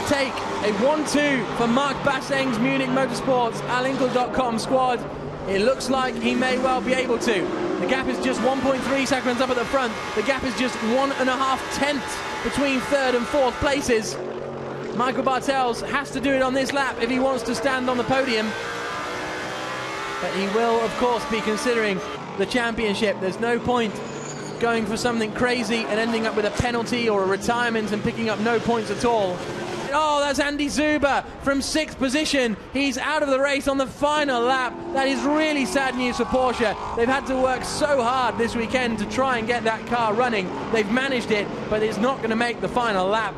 take a 1-2 for Marc Basseng's Münnich Motorsports Alinkel.com squad? It looks like he may well be able to. The gap is just 1.3 seconds up at the front. The gap is just 1.5 tenths between 3rd and 4th places. Michael Bartels has to do it on this lap if he wants to stand on the podium. But he will, of course, be considering the championship. There's no point going for something crazy and ending up with a penalty or a retirement and picking up no points at all. Oh, that's Andy Zuber from 6th position. He's out of the race on the final lap. That is really sad news for Porsche. They've had to work so hard this weekend to try and get that car running. They've managed it, but it's not going to make the final lap.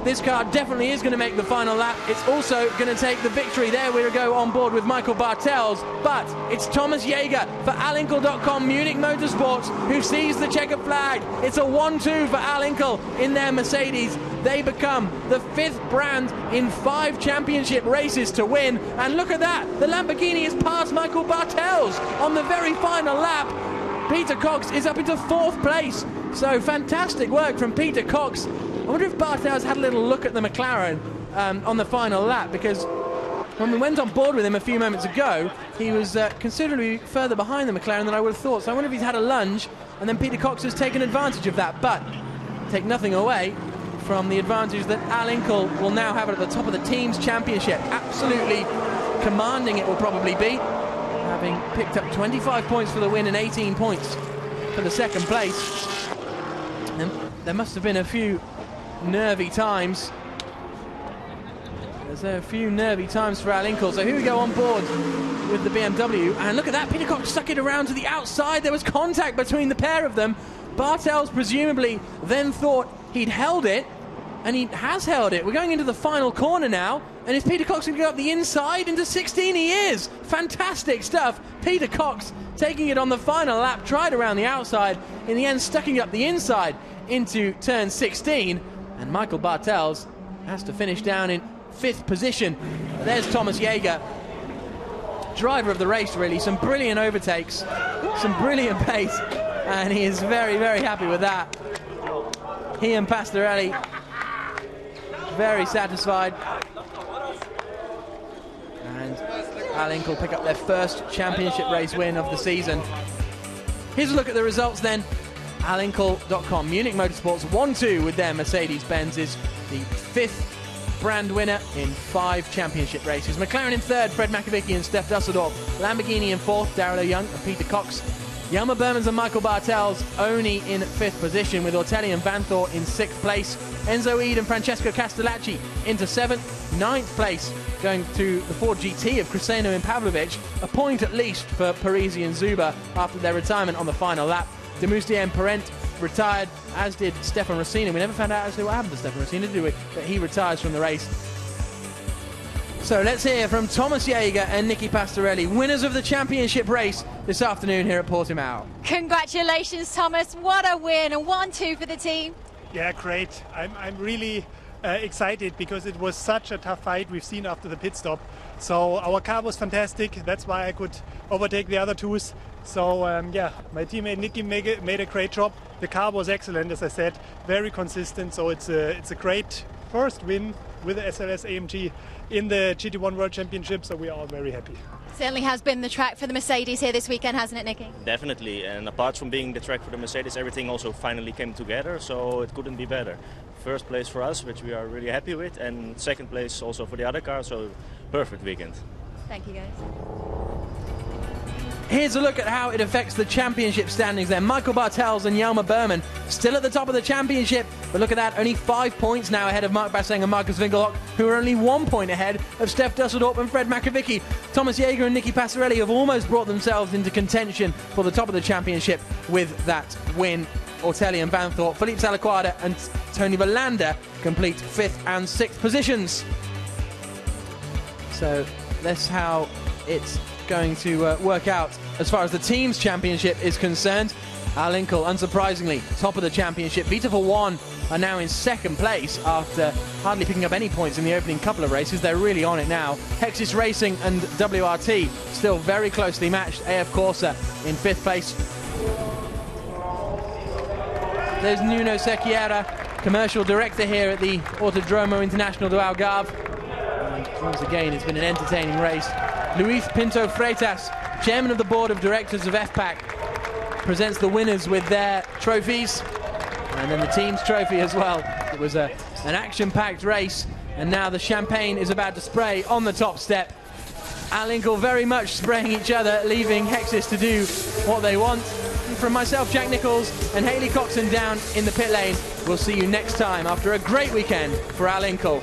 This car definitely is going to make the final lap. It's also going to take the victory. There we go on board with Michael Bartels. But it's Thomas Jäger for Alinkel.com Munich Motorsports who sees the checkered flag. It's a 1-2 for Alinkel in their Mercedes. They become the 5th brand in 5 championship races to win. And look at that. The Lamborghini has passed Michael Bartels on the very final lap. Peter Cox is up into 4th place. So fantastic work from Peter Cox. I wonder if Bartels had a little look at the McLaren on the final lap, because when we went on board with him a few moments ago, he was considerably further behind the McLaren than I would have thought. So I wonder if he's had a lunge, and then Peter Cox has taken advantage of that. But take nothing away from the advantage that Alinkel will now have at the top of the team's championship. Absolutely commanding it will probably be, having picked up 25 points for the win and 18 points for the 2nd place. And there must have been a few nervy times. There's a few nervy times for Alinkel. So here we go on board with the BMW. And look at that, Peter Cox stuck it around to the outside. There was contact between the pair of them. Bartels presumably then thought he'd held it, and he has held it. We're going into the final corner now, and is Peter Cox going to go up the inside into 16? He is. Fantastic stuff. Peter Cox taking it on the final lap, tried around the outside, in the end stucking up the inside into turn 16, and Michael Bartels has to finish down in 5th position. There's Thomas Jäger, driver of the race really. Some brilliant overtakes, some brilliant pace, and he is very, very happy with that. He and Pastorelli very satisfied, and Alinkel pick up their 1st championship race win of the season. Here's a look at the results then. Alinkel.com Munich Motorsports 1-2 with their Mercedes-Benz is the 5th brand winner in 5 championship races. McLaren in 3rd, Fred Makovicky and Steph Dusseldorf. Lamborghini in 4th, Daryl Young and Peter Cox. Jelmer Bermans and Michael Bartels only in 5th position, with Ortelli and Vanthor in 6th place. Enzo Eid and Francesco Castellacci into 7th. 9th place going to the Ford GT of Criseno and Pavlovic. A point at least for Parisi and Zuber after their retirement on the final lap. Demoustier and Parent retired, as did Stefan Rossini. We never found out actually what happened to Stefan Rossini, did we? But he retires from the race. So let's hear from Thomas Jäger and Nicky Pastorelli, winners of the championship race this afternoon here at Portimao. Congratulations, Thomas. What a win, a 1-2 for the team. Yeah, great. I'm really excited because it was such a tough fight we've seen after the pit stop. So our car was fantastic. That's why I could overtake the other twos. So yeah, my teammate Nicky made a great job. The car was excellent, as I said, very consistent. So it's a great first win with the SLS AMG in the GT1 World Championship. So we are all very happy. Certainly has been the track for the Mercedes here this weekend, hasn't it, Nicky? Definitely, and apart from being the track for the Mercedes, everything also finally came together, so it couldn't be better. First place for us, which we are really happy with, and second place also for the other car, so perfect weekend. Thank you, guys. Here's a look at how it affects the championship standings then. Michael Bartels and Jelmer Berman still at the top of the championship, but look at that, only 5 points now ahead of Marc Basseng and Markus Winkelhock, who are only 1 point ahead of Stef Dusseldorp and Fred Makovicky. Thomas Jäger and Nicky Pastorelli have almost brought themselves into contention for the top of the championship with that win. Ortelli and Vanthorpe, Philippe Salaquada and Tony Verlander complete 5th and 6th positions. So that's how it's going to work out as far as the team's championship is concerned. Al Inkel, unsurprisingly, top of the championship. Vita for One are now in 2nd place after hardly picking up any points in the opening couple of races. They're really on it now. Hexis Racing and WRT still very closely matched. AF Corsa in 5th place. There's Nuno Sequeira, commercial director here at the Autódromo Internacional de Algarve. And once again, it's been an entertaining race. Luis Pinto Freitas, chairman of the board of directors of FPAC, presents the winners with their trophies, and then the team's trophy as well. It was an action-packed race, and now the champagne is about to spray on the top step. Al Inkel very much spraying each other, leaving Hexis to do what they want. And from myself, Jack Nichols, and Hayley Coxon down in the pit lane, we'll see you next time after a great weekend for Al Inkel.